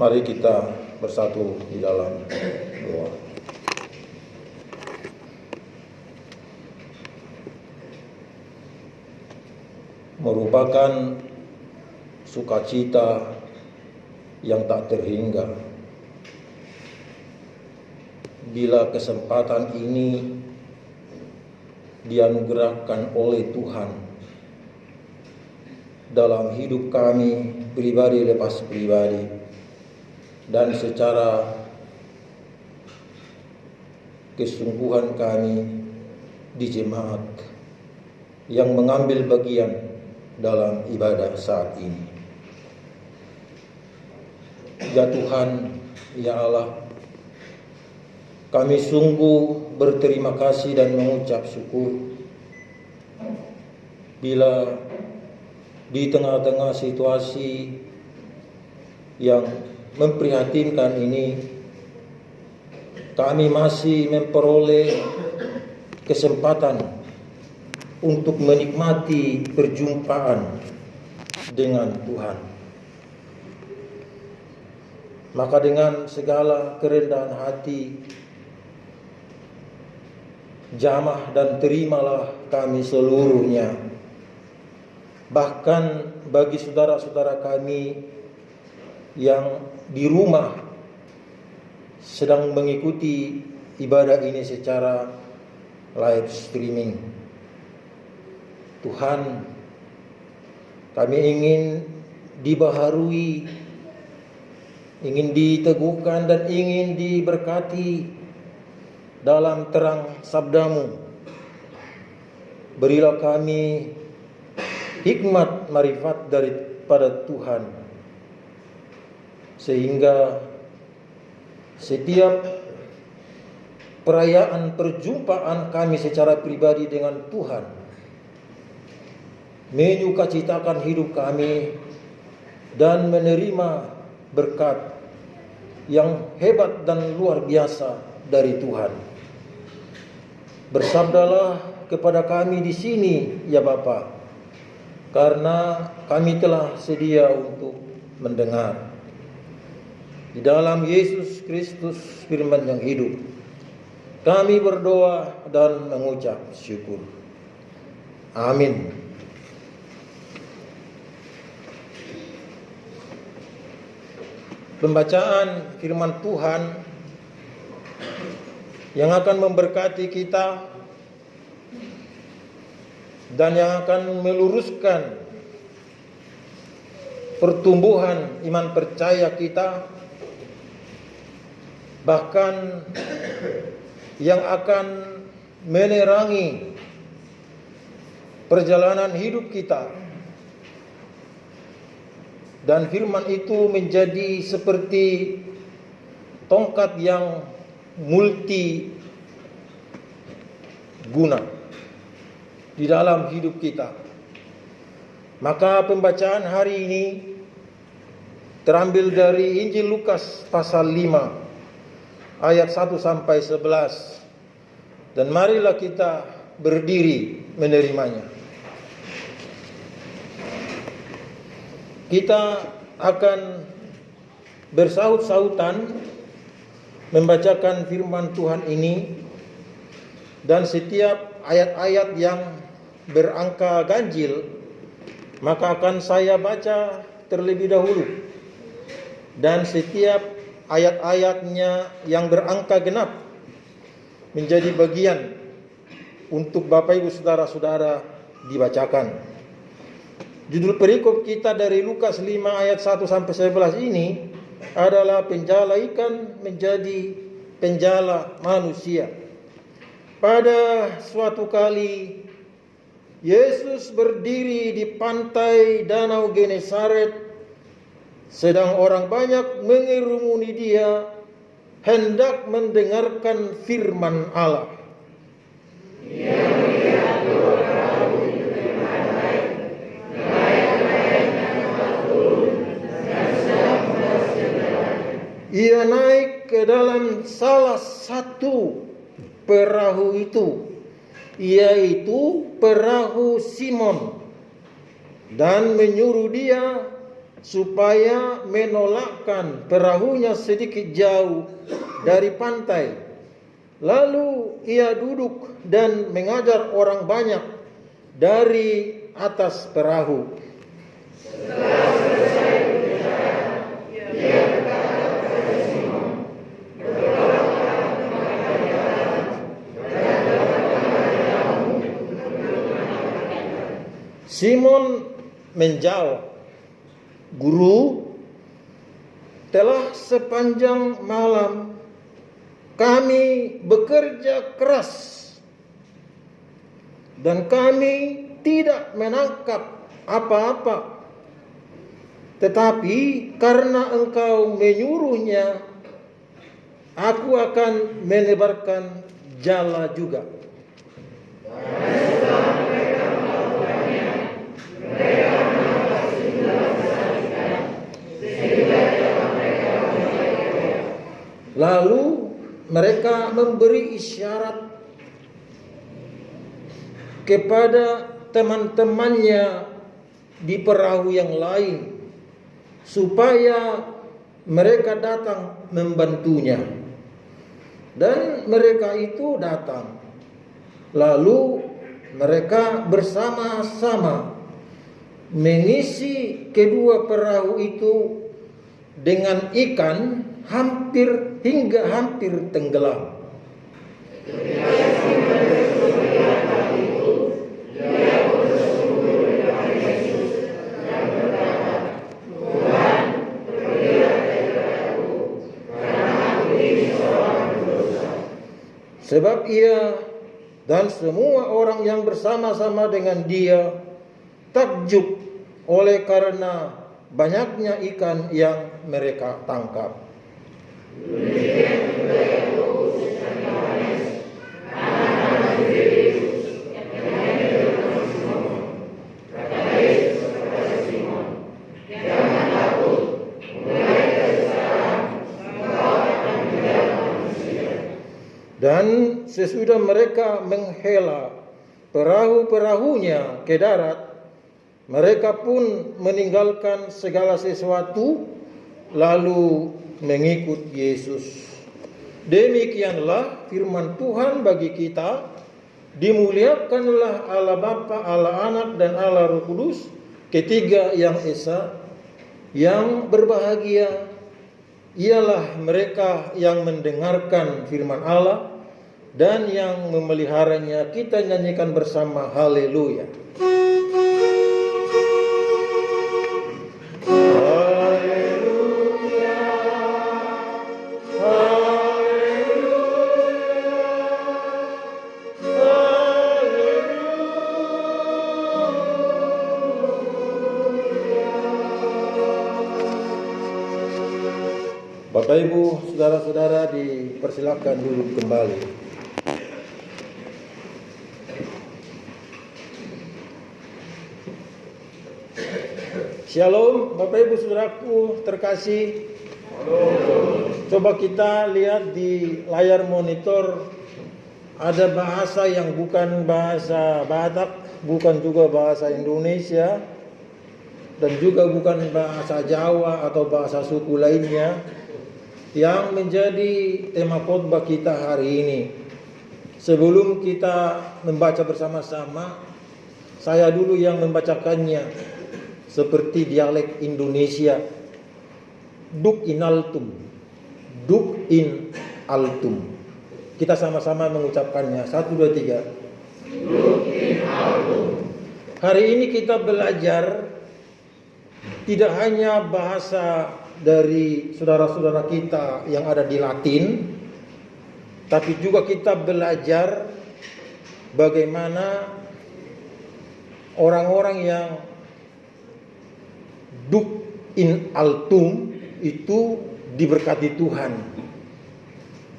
Mari kita bersatu di dalam doa. Merupakan sukacita yang tak terhingga bila kesempatan ini dianugerahkan oleh Tuhan dalam hidup kami pribadi lepas pribadi dan secara kesungguhan kami di jemaat yang mengambil bagian dalam ibadah saat ini. Ya Tuhan, ya Allah, kami sungguh berterima kasih dan mengucap syukur bila di tengah-tengah situasi yang memprihatinkan ini kami masih memperoleh kesempatan untuk menikmati perjumpaan dengan Tuhan. Maka dengan segala kerendahan hati, jamah dan terimalah kami seluruhnya. Bahkan bagi saudara-saudara kami yang di rumah sedang mengikuti ibadah ini secara live streaming. Tuhan, kami ingin dibaharui, ingin diteguhkan dan ingin diberkati dalam terang sabda-Mu. Berilah kami hikmat marifat daripada Tuhan, sehingga setiap perayaan perjumpaan kami secara pribadi dengan Tuhan menyukacitakan hidup kami dan menerima berkat yang hebat dan luar biasa dari Tuhan. Bersabdalah kepada kami di sini, ya Bapa, karena kami telah sedia untuk mendengar. Di dalam Yesus Kristus firman yang hidup, kami berdoa dan mengucap syukur. Amin. Pembacaan firman Tuhan yang akan memberkati kita dan yang akan meluruskan pertumbuhan iman percaya kita, bahkan yang akan menerangi perjalanan hidup kita. Dan firman itu menjadi seperti tongkat yang multi guna di dalam hidup kita. Maka pembacaan hari ini terambil dari Injil Lukas pasal 5 ayat 1 sampai 11. Dan marilah kita berdiri menerimanya. Kita akan bersahut-sahutan membacakan firman Tuhan ini, dan setiap ayat-ayat yang berangka ganjil maka akan saya baca terlebih dahulu, dan setiap ayat-ayatnya yang berangka genap menjadi bagian untuk Bapak Ibu Saudara-saudara dibacakan. Judul perikop kita dari Lukas 5 ayat 1 sampai 11 ini adalah penjala ikan menjadi penjala manusia. Pada suatu kali Yesus berdiri di pantai Danau Genesaret, sedang orang banyak mengerumuni Dia hendak mendengarkan firman Allah. Ia naik ke dalam salah satu perahu itu, yaitu perahu Simon, dan menyuruh dia supaya menolakkan perahunya sedikit jauh dari pantai. Lalu ia duduk dan mengajar orang banyak dari atas perahu. Simon menjawab, "Guru, telah sepanjang malam kami bekerja keras dan kami tidak menangkap apa-apa. Tetapi karena Engkau menyuruhnya, aku akan menebarkan jala juga." Lalu mereka memberi isyarat kepada teman-temannya di perahu yang lain supaya mereka datang membantunya. Dan mereka itu datang. Lalu mereka bersama-sama mengisi kedua perahu itu dengan ikan hingga hampir tenggelam. Sebab ia dan semua orang yang bersama-sama dengan dia takjub oleh karena banyaknya ikan yang mereka tangkap. Dan sesudah mereka menghela perahu-perahunya ke darat, mereka pun meninggalkan segala sesuatu lalu mengikut Yesus. Demikianlah firman Tuhan bagi kita. Dimuliakanlah Allah Bapa, Allah Anak, dan Allah Roh Kudus, ketiga yang esa. Yang berbahagia ialah mereka yang mendengarkan firman Allah dan yang memeliharanya. Kita nyanyikan bersama, haleluya. Bapak Ibu, saudara-saudara, dipersilakan duduk kembali. Shalom, Bapak Ibu saudaraku terkasih. Coba kita lihat di layar monitor, ada bahasa yang bukan bahasa Batak, bukan juga bahasa Indonesia, dan juga bukan bahasa Jawa atau bahasa suku lainnya yang menjadi tema khotbah kita hari ini. Sebelum kita membaca bersama-sama, saya dulu yang membacakannya seperti dialek Indonesia. Duk in altum. Duk in altum. Kita sama-sama mengucapkannya. 1, 2, 3. Duk in altum. Hari ini kita belajar tidak hanya bahasa dari saudara-saudara kita yang ada di Latin, tapi juga kita belajar bagaimana orang-orang yang duk in altum itu diberkati Tuhan.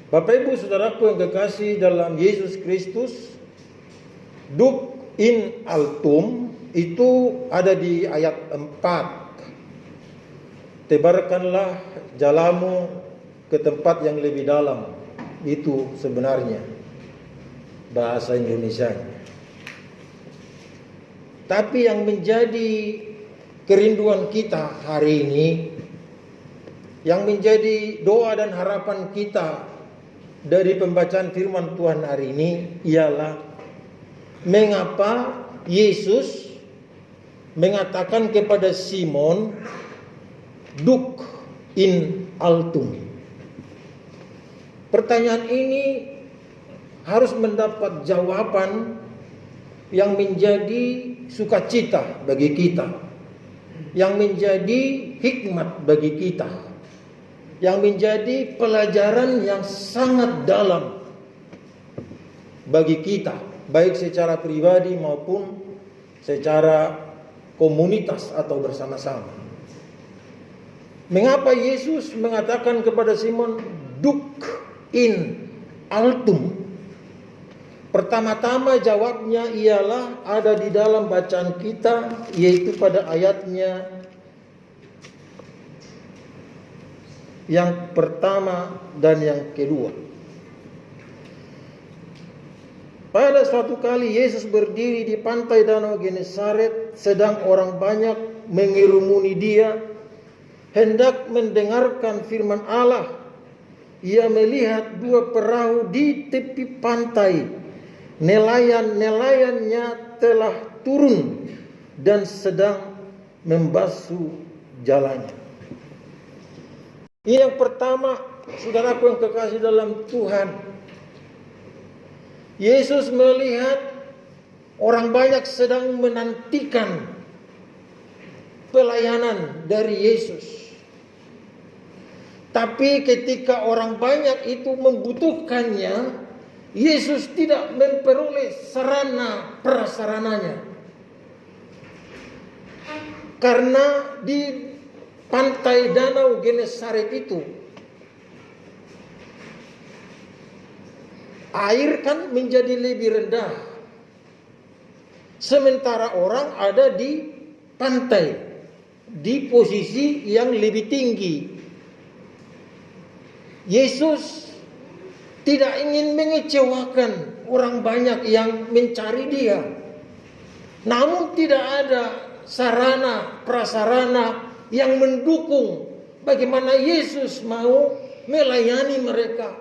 Bapak Ibu saudaraku yang kekasih dalam Yesus Kristus, duk in altum itu ada di ayat 4. Tebarkanlah jalamu ke tempat yang lebih dalam. Itu sebenarnya bahasa Indonesianya. Tapi yang menjadi kerinduan kita hari ini, yang menjadi doa dan harapan kita dari pembacaan firman Tuhan hari ini ialah mengapa Yesus mengatakan kepada Simon, "Duc in altum." Pertanyaan ini harus mendapat jawaban yang menjadi sukacita bagi kita, yang menjadi hikmat bagi kita, yang menjadi pelajaran yang sangat dalam bagi kita, baik secara pribadi maupun secara komunitas atau bersama-sama. Mengapa Yesus mengatakan kepada Simon, "Duc in altum"? Pertama-tama jawabnya ialah ada di dalam bacaan kita, yaitu pada ayatnya yang pertama dan yang kedua. Pada suatu kali Yesus berdiri di pantai Danau Genesaret, sedang orang banyak mengerumuni dia, hendak mendengarkan firman Allah. Ia melihat dua perahu di tepi pantai. Nelayan-nelayannya telah turun dan sedang membasuh jalannya. Ini yang pertama, saudaraku yang kekasih dalam Tuhan. Yesus melihat orang banyak sedang menantikan pelayanan dari Yesus. Tapi ketika orang banyak itu membutuhkannya, Yesus tidak memperoleh sarana prasarananya. Karena di pantai Danau Genesaret itu air kan menjadi lebih rendah, sementara orang ada di pantai di posisi yang lebih tinggi. Yesus tidak ingin mengecewakan orang banyak yang mencari dia, namun tidak ada sarana prasarana yang mendukung bagaimana Yesus mau melayani mereka,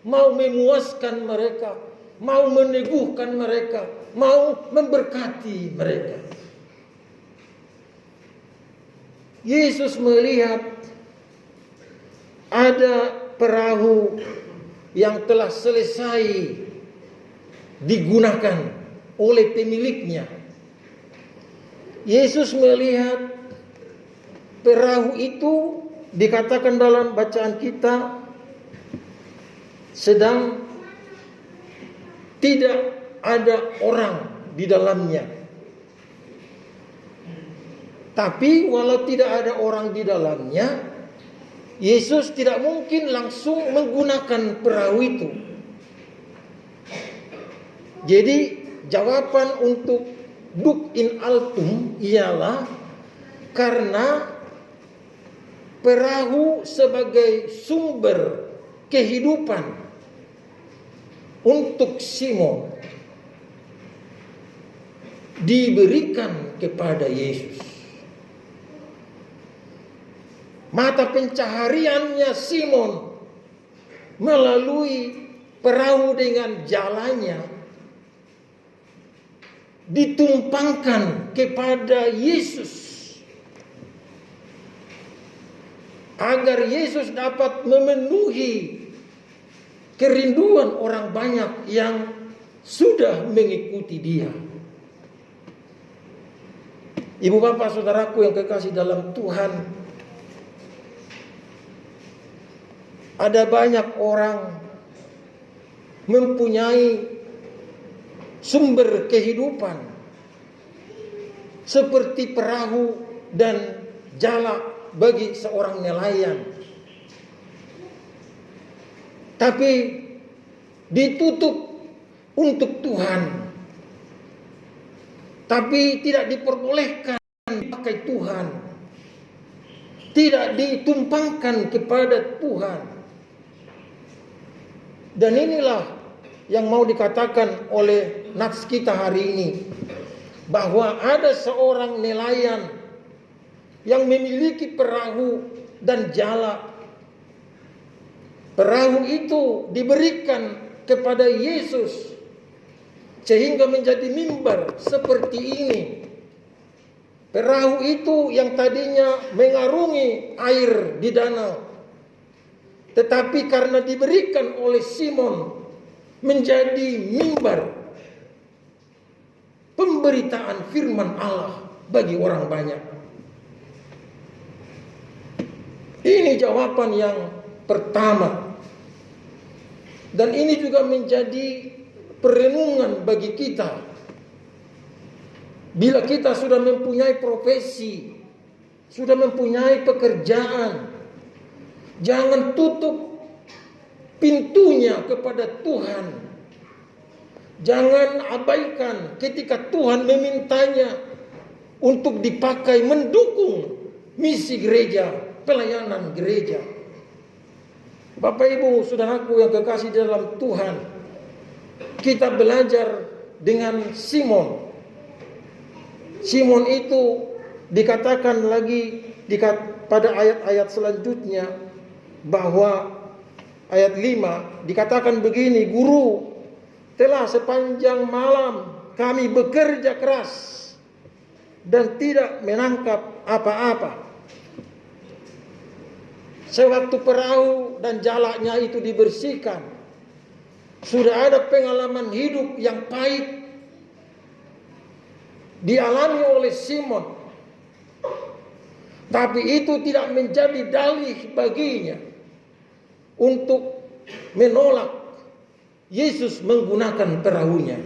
mau memuaskan mereka, mau meneguhkan mereka, mau memberkati mereka. Yesus melihat ada perahu yang telah selesai digunakan oleh pemiliknya. Yesus melihat perahu itu, dikatakan dalam bacaan kita, sedang tidak ada orang di dalamnya. Tapi walau tidak ada orang di dalamnya, Yesus tidak mungkin langsung menggunakan perahu itu. Jadi jawaban untuk duc in altum ialah karena perahu sebagai sumber kehidupan untuk Simon diberikan kepada Yesus. Mata pencahariannya Simon melalui perahu dengan jalannya ditumpangkan kepada Yesus, agar Yesus dapat memenuhi kerinduan orang banyak yang sudah mengikuti dia. Ibu bapak saudaraku yang kekasih dalam Tuhan, ada banyak orang mempunyai sumber kehidupan seperti perahu dan jala bagi seorang nelayan, tapi ditutup untuk Tuhan, tapi tidak diperbolehkan dipakai Tuhan, tidak ditumpangkan kepada Tuhan. Dan inilah yang mau dikatakan oleh nats kita hari ini, bahwa ada seorang nelayan yang memiliki perahu dan jala. Perahu itu diberikan kepada Yesus sehingga menjadi mimbar seperti ini. Perahu itu yang tadinya mengarungi air di danau, tetapi karena diberikan oleh Simon menjadi mimbar pemberitaan firman Allah bagi orang banyak. Ini jawaban yang pertama. Dan ini juga menjadi perenungan bagi kita. Bila kita sudah mempunyai profesi, sudah mempunyai pekerjaan, jangan tutup pintunya kepada Tuhan. Jangan abaikan ketika Tuhan memintanya untuk dipakai mendukung misi gereja, pelayanan gereja. Bapak Ibu, saudaraku yang kekasih dalam Tuhan, kita belajar dengan Simon. Simon itu dikatakan lagi pada ayat-ayat selanjutnya bahwa ayat 5 dikatakan begini, Guru, telah sepanjang malam kami bekerja keras dan tidak menangkap apa-apa. Sewaktu perahu dan jalanya itu dibersihkan, sudah ada pengalaman hidup yang pahit dialami oleh Simon. Tapi itu tidak menjadi dalih baginya untuk menolak Yesus menggunakan perahunya.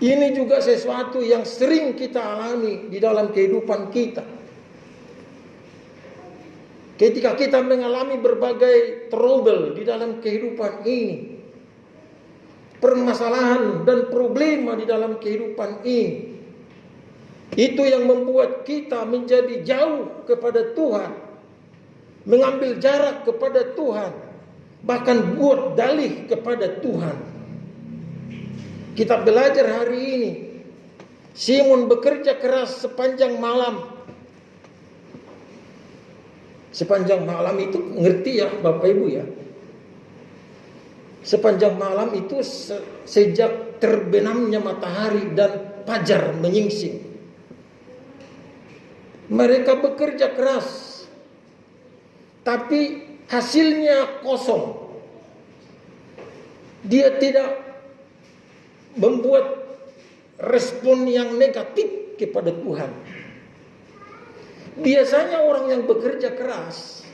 Ini juga sesuatu yang sering kita alami di dalam kehidupan kita. Ketika kita mengalami berbagai trouble di dalam kehidupan ini, permasalahan dan problema di dalam kehidupan ini, itu yang membuat kita menjadi jauh kepada Tuhan, mengambil jarak kepada Tuhan, bahkan buat dalih kepada Tuhan. Kita belajar hari ini, Simon bekerja keras sepanjang malam. Sepanjang malam itu ngerti ya Bapak Ibu ya. Sepanjang malam itu sejak terbenamnya matahari dan fajar menyingsing. Mereka bekerja keras, tapi hasilnya kosong. Dia tidak membuat respon yang negatif kepada Tuhan. Biasanya orang yang bekerja keras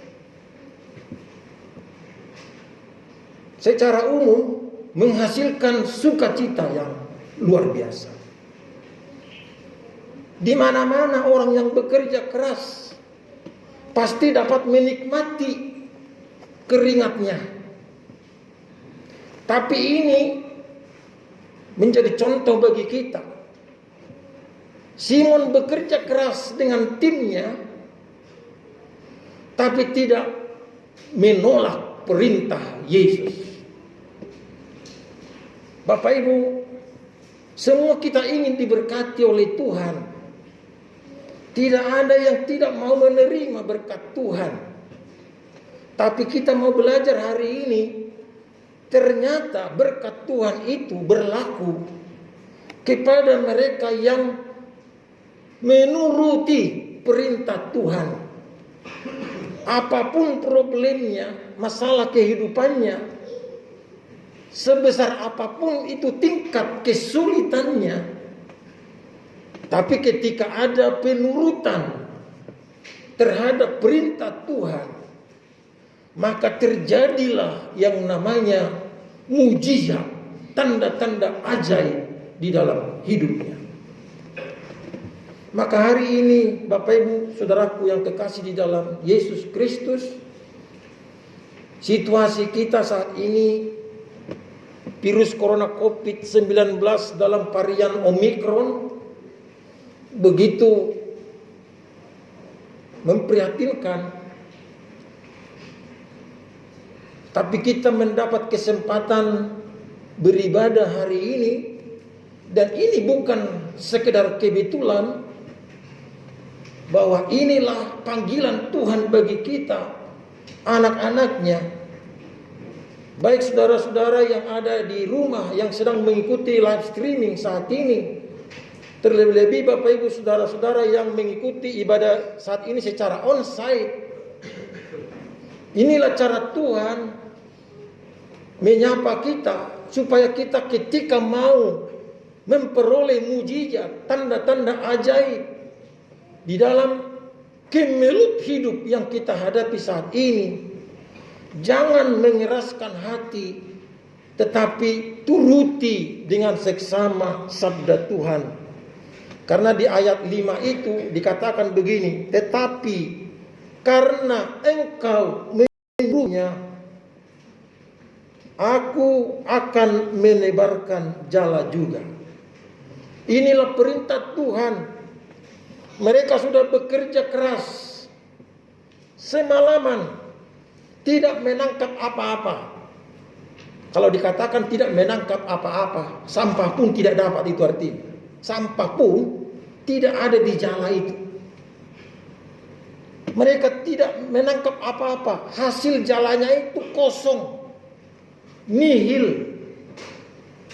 secara umum menghasilkan sukacita yang luar biasa. Di mana-mana orang yang bekerja keras pasti dapat menikmati keringatnya. Tapi ini menjadi contoh bagi kita. Simon bekerja keras dengan timnya, tapi tidak menolak perintah Yesus. Bapak Ibu, semua kita ingin diberkati oleh Tuhan. Tidak ada yang tidak mau menerima berkat Tuhan. Tapi kita mau belajar hari ini, ternyata berkat Tuhan itu berlaku kepada mereka yang menuruti perintah Tuhan. Apapun problemnya, masalah kehidupannya, sebesar apapun itu tingkat kesulitannya, tapi ketika ada penurutan terhadap perintah Tuhan, maka terjadilah yang namanya mujizat, tanda-tanda ajaib di dalam hidupnya. Maka hari ini Bapak Ibu Saudaraku yang kekasih di dalam Yesus Kristus, situasi kita saat ini, virus corona COVID-19 dalam varian Omikron begitu memprihatinkan. Tapi kita mendapat kesempatan beribadah hari ini, dan ini bukan sekedar kebetulan, bahwa inilah panggilan Tuhan bagi kita, anak-anaknya. Baik saudara-saudara yang ada di rumah yang sedang mengikuti live streaming saat ini, terlebih-lebih Bapak Ibu saudara-saudara yang mengikuti ibadah saat ini secara onsite. Inilah cara Tuhan menyapa kita supaya kita ketika mau memperoleh mujizat, tanda-tanda ajaib di dalam kemelut hidup yang kita hadapi saat ini, jangan mengeraskan hati, tetapi turuti dengan seksama sabda Tuhan. Karena di ayat 5 itu dikatakan begini, tetapi karena engkau menyuruhnya, aku akan menebarkan jala juga. Inilah perintah Tuhan. Mereka sudah bekerja keras semalaman, tidak menangkap apa-apa. Kalau dikatakan tidak menangkap apa-apa, sampah pun tidak dapat, itu artinya. Sampah pun tidak ada di jala itu. Mereka tidak menangkap apa-apa. Hasil jalannya itu kosong, nihil.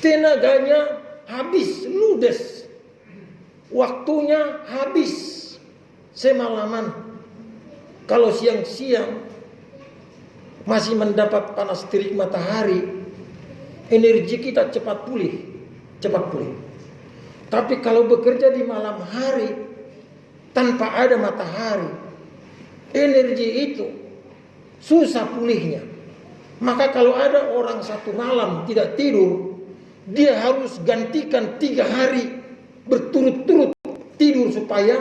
Tenaganya habis, ludes. Waktunya habis semalaman. Kalau siang-siang masih mendapat panas terik matahari, energi kita cepat pulih. Tapi kalau bekerja di malam hari tanpa ada matahari, energi itu susah pulihnya. Maka kalau ada orang satu malam tidak tidur, dia harus gantikan 3 hari berturut-turut tidur supaya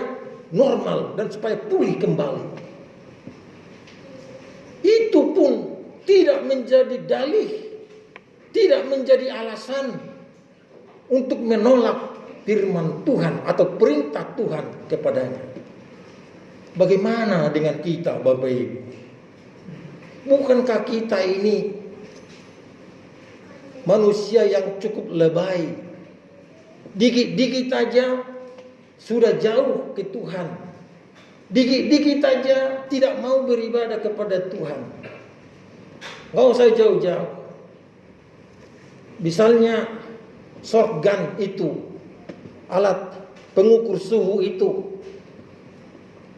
normal dan supaya pulih kembali. Itu pun tidak menjadi dalih, tidak menjadi alasan untuk menolak firman Tuhan atau perintah Tuhan kepadanya. Bagaimana dengan kita, Bapak Ibu? Bukankah kita ini manusia yang cukup lebay? Dikit-dikit aja sudah jauh ke Tuhan. Dikit-dikit aja tidak mau beribadah kepada Tuhan. Gak usah jauh-jauh. Misalnya shotgun itu, alat pengukur suhu itu,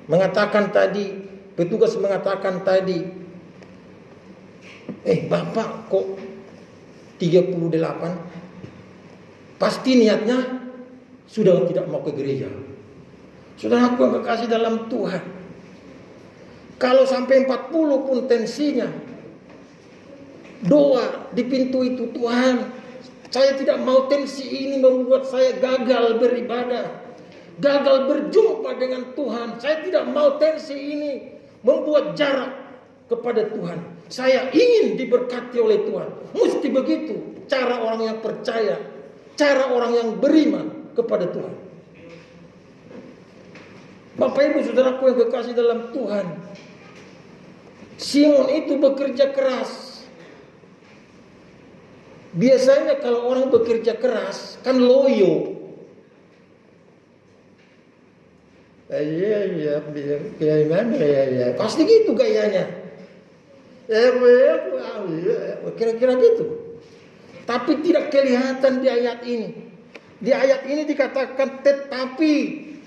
mengatakan tadi, petugas mengatakan tadi, Bapak kok 38? Pasti niatnya sudah tidak mau ke gereja. Saudara aku yang kekasih dalam Tuhan, kalau sampai 40 pun tensinya, doa di pintu itu, Tuhan, saya tidak mau tensi ini membuat saya gagal beribadah, gagal berjumpa dengan Tuhan. Saya tidak mau tensi ini membuat jarak kepada Tuhan. Saya ingin diberkati oleh Tuhan. Mesti begitu cara orang yang percaya, cara orang yang beriman kepada Tuhan. Bapak Ibu saudaraku yang kekasih dalam Tuhan, Simon itu bekerja keras. Biasanya kalau orang bekerja keras kan loyo. Iya, gimana ya? Pasti gitu gayanya. Kira-kira gitu. Tapi tidak kelihatan di ayat ini. Di ayat ini dikatakan, tetapi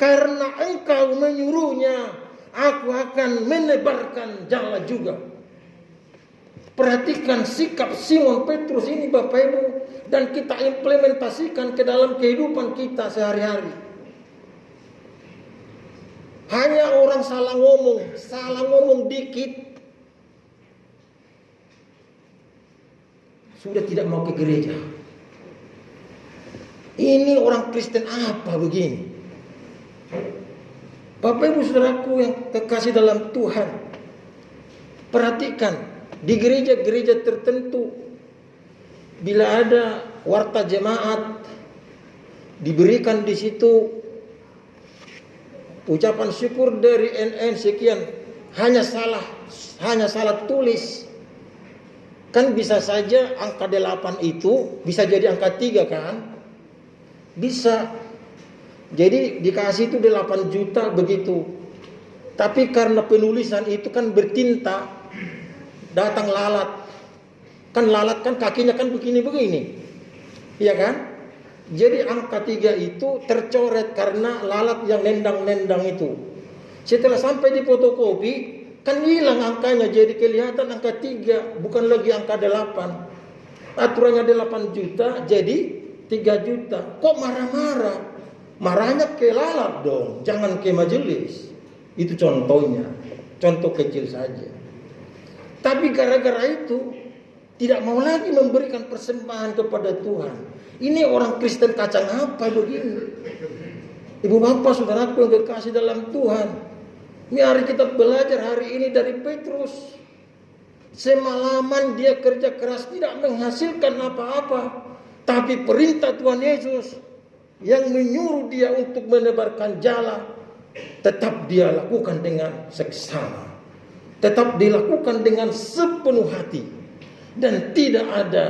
karena engkau menyuruhnya, aku akan menebarkan jala juga. Perhatikan sikap Simon Petrus ini Bapak Ibu, dan kita implementasikan ke dalam kehidupan kita sehari-hari. Hanya orang salah ngomong dikit, sudah tidak mau ke gereja. Ini orang Kristen apa begini? Bapak Ibu saudaraku yang kekasih dalam Tuhan, perhatikan di gereja-gereja tertentu, bila ada warta jemaat diberikan di situ ucapan syukur dari NN sekian, hanya salah tulis. Kan bisa saja angka 8 itu bisa jadi angka 3 kan? Bisa. Jadi dikasih itu 8 juta begitu. Tapi karena penulisan itu kan bertinta, datang lalat. Kan lalat kan kakinya kan begini-begini. Iya kan? Jadi angka 3 itu tercoret karena lalat yang nendang-nendang itu. Setelah sampai di fotokopi, kan hilang angkanya, jadi kelihatan angka 3, bukan lagi angka 8. Aturannya 8 juta, jadi 3 juta. Kok marah-marah? Marahnya ke lalat dong, jangan ke majelis. Itu contohnya, contoh kecil saja. Tapi gara-gara itu tidak mau lagi memberikan persembahan kepada Tuhan. Ini orang Kristen kacang apa begini? Ibu bapak saudaraku yang kekasih dalam Tuhan, mari kita belajar hari ini dari Petrus. Semalaman dia kerja keras tidak menghasilkan apa-apa, tapi perintah Tuhan Yesus yang menyuruh dia untuk menebarkan jala, tetap dia lakukan dengan seksama, tetap dilakukan dengan sepenuh hati, dan tidak ada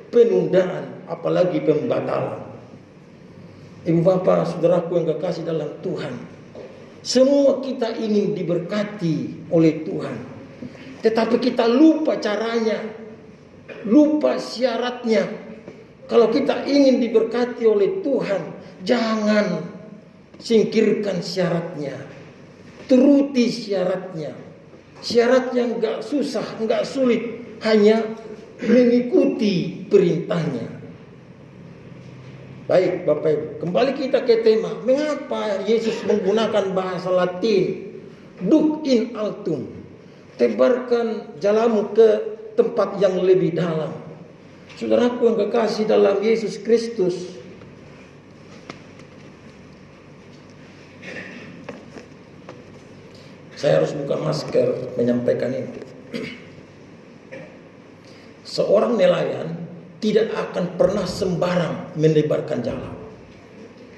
penundaan apalagi pembatalan. Ibu bapak saudaraku yang kekasih dalam Tuhan, semua kita ingin diberkati oleh Tuhan, tetapi kita lupa caranya, lupa syaratnya. Kalau kita ingin diberkati oleh Tuhan, jangan singkirkan syaratnya, turuti syaratnya. Syaratnya enggak susah, enggak sulit, hanya mengikuti perintahnya. Baik Bapak Ibu, kembali kita ke tema. Mengapa Yesus menggunakan bahasa Latin? Duc in altum, tebarkan jalamu ke tempat yang lebih dalam. Saudaraku yang kekasih dalam Yesus Kristus, saya harus buka masker menyampaikan ini. Seorang nelayan tidak akan pernah sembarang menebarkan jala.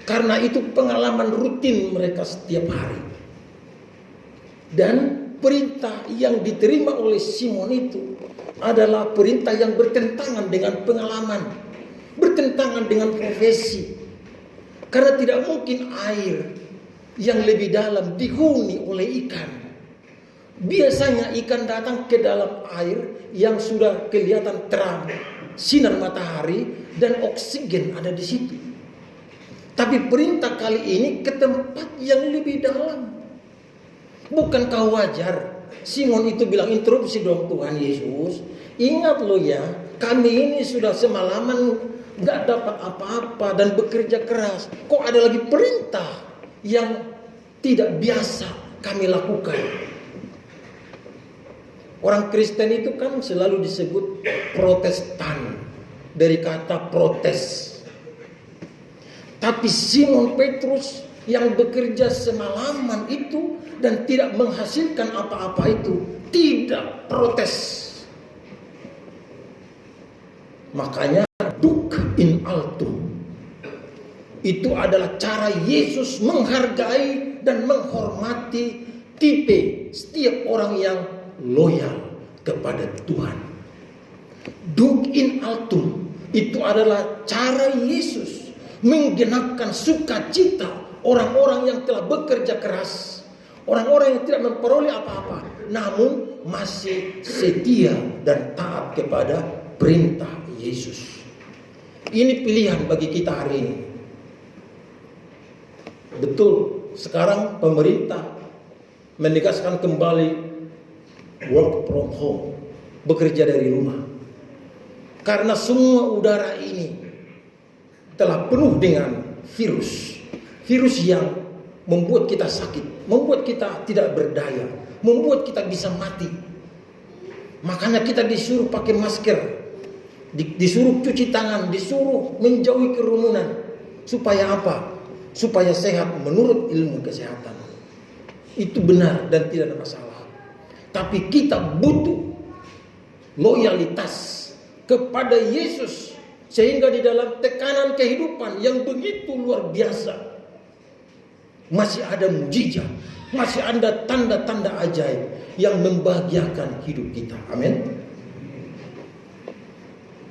Karena itu pengalaman rutin mereka setiap hari. Dan perintah yang diterima oleh Simon itu adalah perintah yang bertentangan dengan pengalaman, bertentangan dengan profesi. Karena tidak mungkin air yang lebih dalam dihuni oleh ikan. Biasanya ikan datang ke dalam air yang sudah kelihatan terang, sinar matahari dan oksigen ada di situ. Tapi perintah kali ini ke tempat yang lebih dalam. Bukankah wajar Simon itu bilang, interupsi dong Tuhan Yesus, ingat lo ya, kami ini sudah semalaman gak dapat apa-apa dan bekerja keras. Kok ada lagi perintah yang tidak biasa kami lakukan? Orang Kristen itu kan selalu disebut Protestan, dari kata protes. Tapi Simon Petrus yang bekerja semalaman itu dan tidak menghasilkan apa-apa itu tidak protes. Makanya duc in altum itu adalah cara Yesus menghargai dan menghormati tipe setiap orang yang loyal kepada Tuhan. Duc in altum itu adalah cara Yesus menggenapkan sukacita orang-orang yang telah bekerja keras, orang-orang yang tidak memperoleh apa-apa, namun masih setia dan taat kepada perintah Yesus. Ini pilihan bagi kita hari ini. Betul, sekarang pemerintah menegaskan kembali work from home, bekerja dari rumah. Karena semua udara ini telah penuh dengan virus. Virus yang membuat kita sakit, membuat kita tidak berdaya, membuat kita bisa mati. Makanya kita disuruh pakai masker, disuruh cuci tangan, disuruh menjauhi kerumunan. Supaya apa? Supaya sehat menurut ilmu kesehatan. Itu benar dan tidak ada masalah. Tapi kita butuh loyalitas kepada Yesus, sehingga di dalam tekanan kehidupan yang begitu luar biasa masih ada mujizat, masih ada tanda-tanda ajaib yang membahagiakan hidup kita. Amin.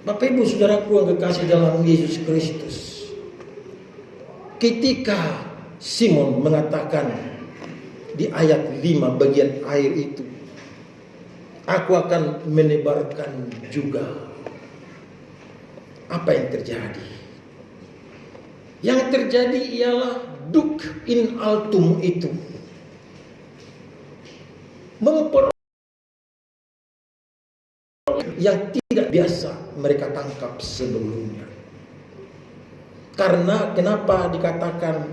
Bapak Ibu saudaraku yang kekasih dalam Yesus Kristus, ketika Simon mengatakan di ayat 5 bagian akhir itu. Aku akan menebarkan juga. Apa yang terjadi? Yang terjadi ialah duk in altum itu. Yang tidak biasa mereka tangkap sebelumnya. Karena kenapa dikatakan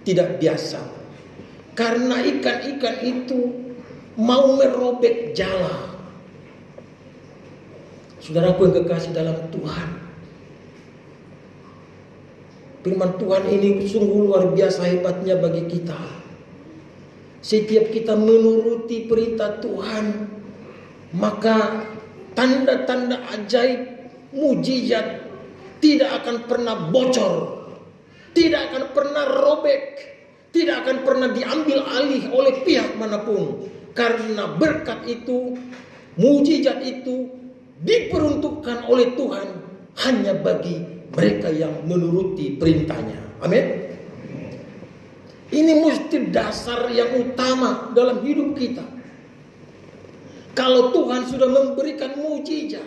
tidak biasa? Karena ikan-ikan itu mau merobek jala. Saudaraku yang kekasih dalam Tuhan, firman Tuhan ini sungguh luar biasa hebatnya bagi kita. Setiap kita menuruti perintah Tuhan, maka tanda-tanda ajaib, mujizat tidak akan pernah bocor, tidak akan pernah robek, tidak akan pernah diambil alih oleh pihak manapun. Karena berkat itu, mujizat itu diperuntukkan oleh Tuhan hanya bagi mereka yang menuruti perintahnya. Amin. Ini mesti dasar yang utama dalam hidup kita. Kalau Tuhan sudah memberikan mujizat,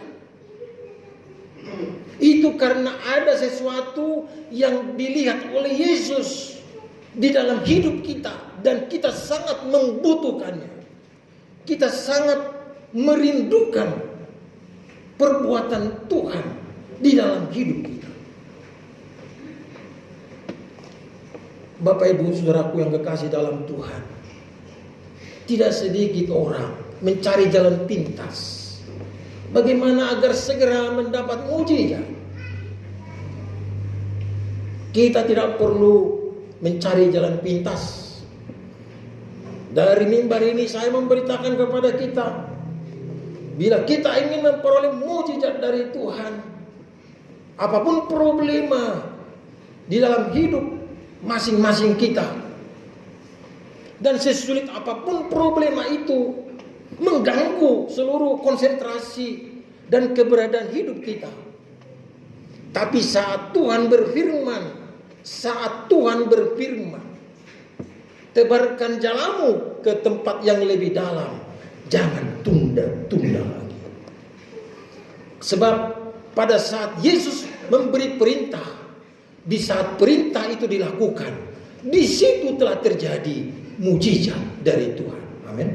itu karena ada sesuatu yang dilihat oleh Yesus di dalam hidup kita, dan kita sangat membutuhkannya. Kita sangat merindukan perbuatan Tuhan di dalam hidup kita. Bapak Ibu Saudaraku yang kekasih dalam Tuhan, tidak sedikit orang mencari jalan pintas bagaimana agar segera mendapat mujizat. Kita tidak perlu mencari jalan pintas. Dari mimbar ini saya memberitakan kepada kita, bila kita ingin memperoleh mujizat dari Tuhan, apapun problema di dalam hidup masing-masing kita, dan sesulit apapun problema itu mengganggu seluruh konsentrasi dan keberadaan hidup kita. Tapi saat Tuhan berfirman, tebarkan jalamu ke tempat yang lebih dalam, jangan tunda-tunda lagi. Sebab pada saat Yesus memberi perintah, di saat perintah itu dilakukan, di situ telah terjadi mujizat dari Tuhan. Amin.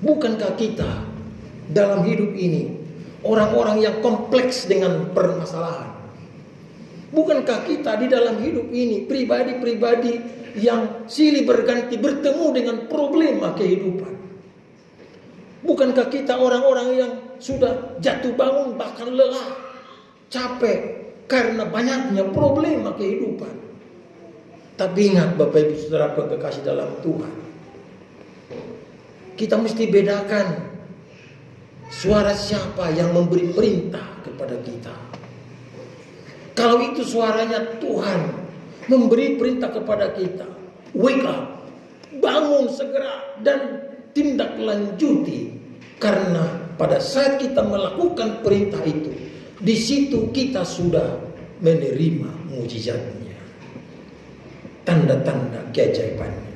Bukankah kita dalam hidup ini orang-orang yang kompleks dengan permasalahan? Bukankah kita di dalam hidup ini pribadi-pribadi yang silih berganti bertemu dengan problema kehidupan? Bukankah kita orang-orang yang sudah jatuh bangun bahkan lelah, capek karena banyaknya problema kehidupan? Tapi ingat Bapak Ibu Saudara yang kekasih dalam Tuhan, kita mesti bedakan suara siapa yang memberi perintah kepada kita. Kalau itu suaranya Tuhan memberi perintah kepada kita, wake up, bangun segera dan tindak lanjuti. Karena pada saat kita melakukan perintah itu, di situ kita sudah menerima mujizatnya, tanda-tanda keajaibannya.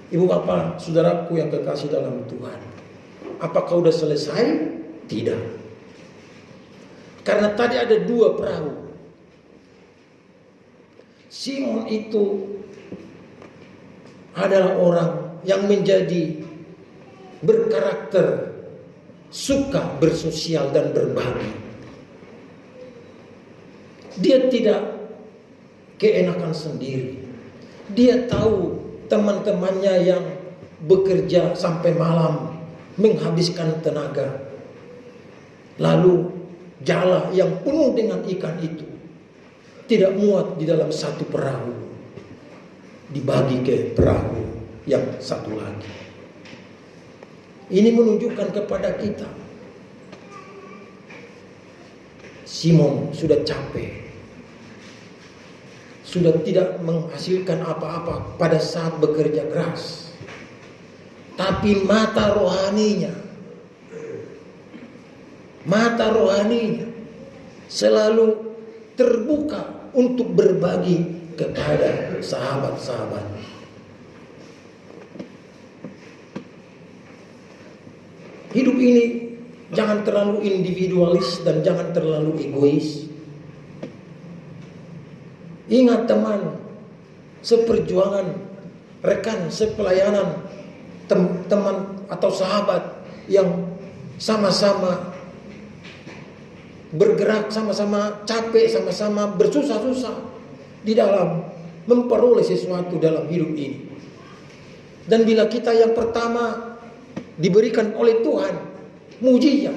Ibu bapak saudaraku yang kekasih dalam Tuhan, apakah sudah selesai? Tidak. Karena tadi ada dua perahu. Simon itu adalah orang yang menjadi berkarakter, suka bersosial dan berbagi. Dia tidak keenakan sendiri. Dia tahu teman-temannya yang bekerja sampai malam, menghabiskan tenaga. Lalu jala yang penuh dengan ikan itu tidak muat di dalam satu perahu, dibagi ke perahu yang satu lagi. Ini menunjukkan kepada kita, Simon sudah capek, sudah tidak menghasilkan apa-apa pada saat bekerja keras, tapi mata rohaninya selalu terbuka untuk berbagi kepada sahabat-sahabat. Hidup ini jangan terlalu individualis dan jangan terlalu egois. Ingat teman, seperjuangan, rekan, sepelayanan, teman atau sahabat yang sama-sama bergerak, sama-sama capek, sama-sama bersusah-susah di dalam memperoleh sesuatu dalam hidup ini. Dan bila kita yang pertama diberikan oleh Tuhan mujizat,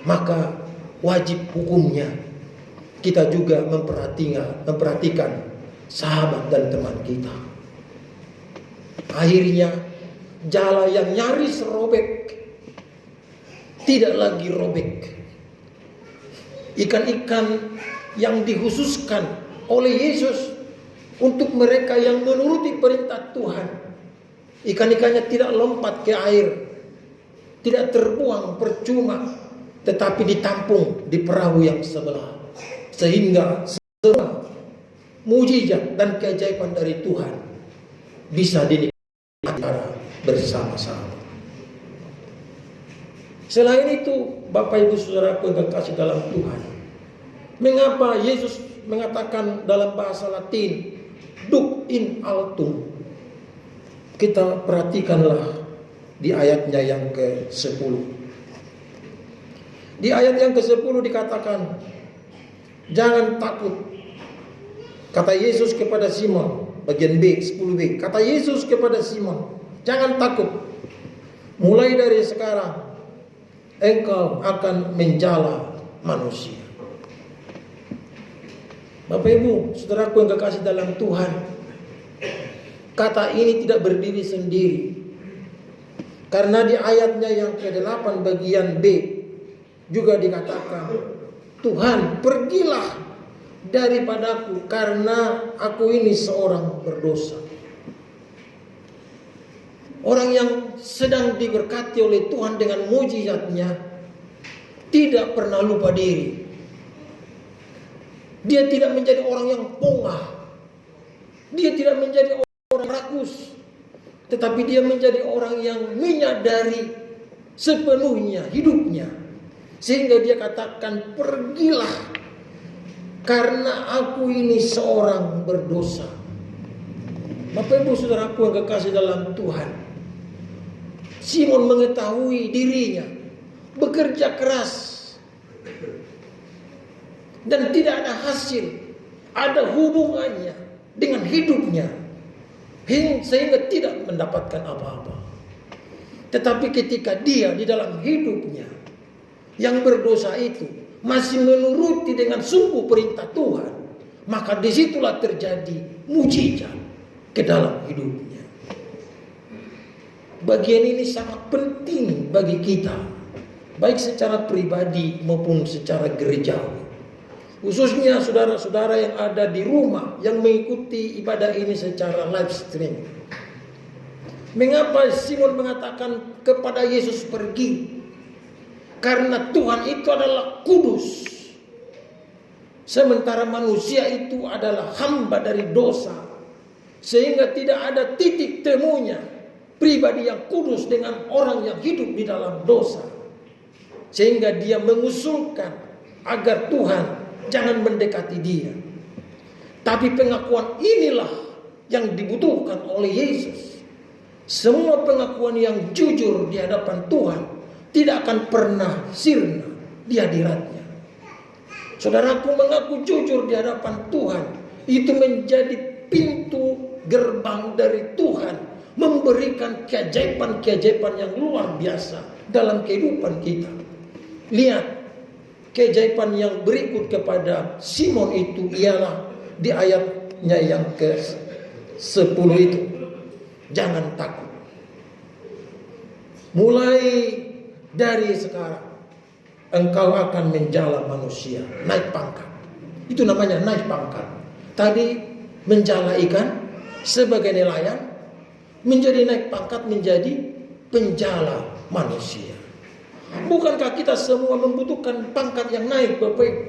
maka wajib hukumnya kita juga memperhatikan sahabat dan teman kita. Akhirnya jala yang nyaris robek tidak lagi robek. Ikan-ikan yang dikhususkan oleh Yesus untuk mereka yang menuruti perintah Tuhan, ikan-ikannya tidak lompat ke air, tidak terbuang percuma, tetapi ditampung di perahu yang sebelah. Sehingga semua mujizat dan keajaiban dari Tuhan bisa dinikmati bersama-sama. Selain itu, Bapak Ibu Saudaraku yang kekasih dalam Tuhan, mengapa Yesus mengatakan dalam bahasa Latin, Duc in altum? Kita perhatikanlah di ayatnya yang ke-10. Di ayat yang ke-10 dikatakan, jangan takut. Kata Yesus kepada Simon, bagian B, 10b. Kata Yesus kepada Simon, jangan takut. Mulai dari sekarang, engkau akan menjala manusia. Bapak Ibu, saudaraku yang kekasih dalam Tuhan, kata ini tidak berdiri sendiri. Karena di ayatnya yang ke-8 bagian B juga dikatakan, Tuhan, pergilah daripadaku karena aku ini seorang berdosa. Orang yang sedang diberkati oleh Tuhan dengan mujizatnya tidak pernah lupa diri. Dia tidak menjadi orang yang pongah. Dia tidak menjadi orang rakus. Tetapi dia menjadi orang yang menyadari sepenuhnya hidupnya. Sehingga dia katakan, pergilah karena aku ini seorang berdosa. Bapak Ibu Saudaraku yang kekasih dalam Tuhan, Simon mengetahui dirinya bekerja keras dan tidak ada hasil, ada hubungannya dengan hidupnya sehingga tidak mendapatkan apa-apa. Tetapi ketika dia di dalam hidupnya yang berdosa itu masih menuruti dengan sungguh perintah Tuhan, maka disitulah terjadi mujizat ke dalam hidupnya. Bagian ini sangat penting bagi kita, baik secara pribadi maupun secara gerejawi. Khususnya saudara-saudara yang ada di rumah yang mengikuti ibadah ini secara live stream. Mengapa Simon mengatakan kepada Yesus pergi? Karena Tuhan itu adalah kudus. Sementara manusia itu adalah hamba dari dosa. Sehingga tidak ada titik temunya pribadi yang kudus dengan orang yang hidup di dalam dosa. Sehingga dia mengusulkan agar Tuhan jangan mendekati dia. Tapi pengakuan inilah yang dibutuhkan oleh Yesus. Semua pengakuan yang jujur di hadapan Tuhan tidak akan pernah sirna di hadiratnya. Saudaraku, mengaku jujur di hadapan Tuhan itu menjadi pintu gerbang dari Tuhan, memberikan keajaiban-keajaiban yang luar biasa dalam kehidupan kita. Lihat, keajaiban yang berikut kepada Simon itu ialah di ayatnya yang ke-10 itu. Jangan takut. Mulai dari sekarang engkau akan menjala manusia, naik pangkat. Itu namanya naik pangkat. Tadi menjala ikan sebagai nelayan, menjadi naik pangkat menjadi penjala manusia. Bukankah kita semua membutuhkan pangkat yang naik, Bapak Ibu?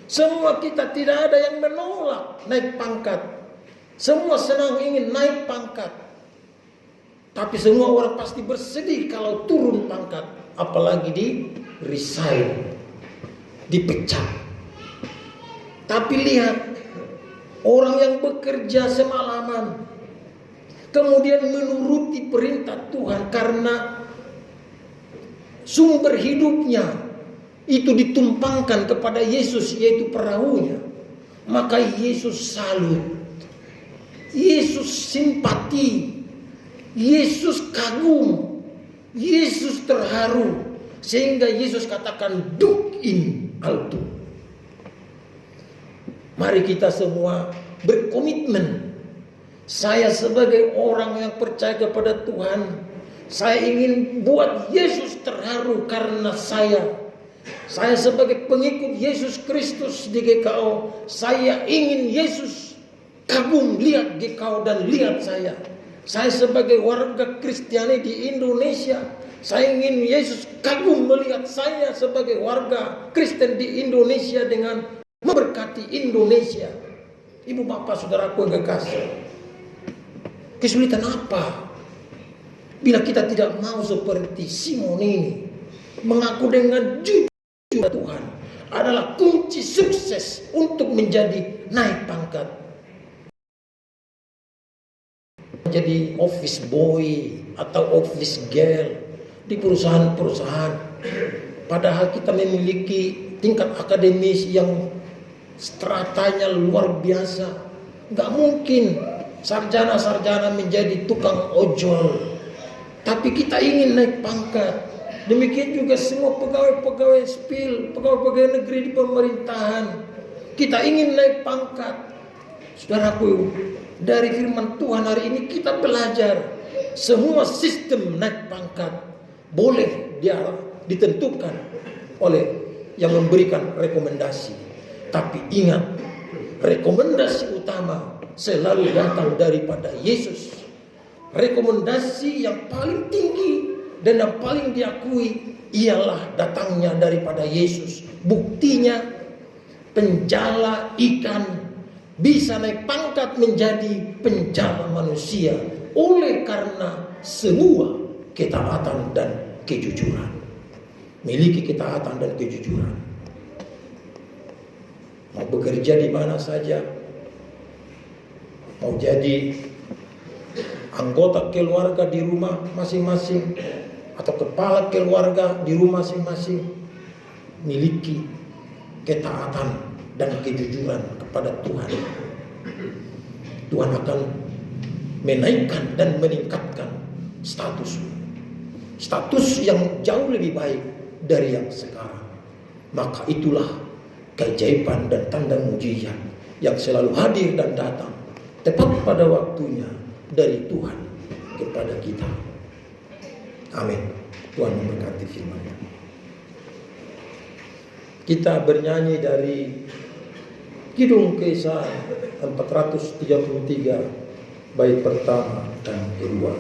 Semua kita tidak ada yang menolak naik pangkat. Semua senang ingin naik pangkat. Tapi semua orang pasti bersedih kalau turun pangkat. Apalagi di resign, dipecat. Tapi lihat, orang yang bekerja semalaman, kemudian menuruti perintah Tuhan karena sumber hidupnya itu ditumpangkan kepada Yesus, yaitu perahunya. Maka Yesus salut, Yesus simpati, Yesus kagum, Yesus terharu, sehingga Yesus katakan duk in alto. Mari kita semua berkomitmen. Saya sebagai orang yang percaya kepada Tuhan, saya ingin buat Yesus terharu karena saya sebagai pengikut Yesus Kristus di GKO, saya ingin Yesus kagum lihat GKO dan lihat saya. Saya sebagai warga Kristiani di Indonesia, saya ingin Yesus kagum melihat saya sebagai warga Kristen di Indonesia dengan memberkati Indonesia. Ibu bapak saudaraku yang kekasih, kesulitan apa bila kita tidak mau seperti Simon ini, mengaku dengan jujur Tuhan adalah kunci sukses untuk menjadi naik pangkat, menjadi office boy atau office girl di perusahaan-perusahaan. Padahal kita memiliki tingkat akademis yang stratanya luar biasa. Gak mungkin sarjana-sarjana menjadi tukang ojol. Tapi kita ingin naik pangkat. Demikian juga semua pegawai-pegawai sipil, pegawai-pegawai negeri di pemerintahan. Kita ingin naik pangkat. Saudaraku, dari firman Tuhan hari ini kita belajar semua sistem naik pangkat boleh ditentukan oleh yang memberikan rekomendasi. Tapi ingat, rekomendasi utama selalu datang daripada Yesus. Rekomendasi yang paling tinggi dan yang paling diakui ialah datangnya daripada Yesus. Buktinya penjala ikan bisa naik pangkat menjadi penjala manusia oleh karena semua ketaatan dan kejujuran. Miliki ketaatan dan kejujuran. Mau bekerja di mana saja, mau jadi anggota keluarga di rumah masing-masing atau kepala keluarga di rumah masing-masing, miliki ketaatan dan kejujuran kepada Tuhan. Tuhan akan menaikkan dan meningkatkan status yang jauh lebih baik dari yang sekarang. Maka itulah keajaiban dan tanda mujizat yang selalu hadir dan datang tepat pada waktunya dari Tuhan kepada kita. Amin. Tuhan memberkati firman-Nya. Kita bernyanyi dari Kidung Kisah 433 bait pertama dan kedua.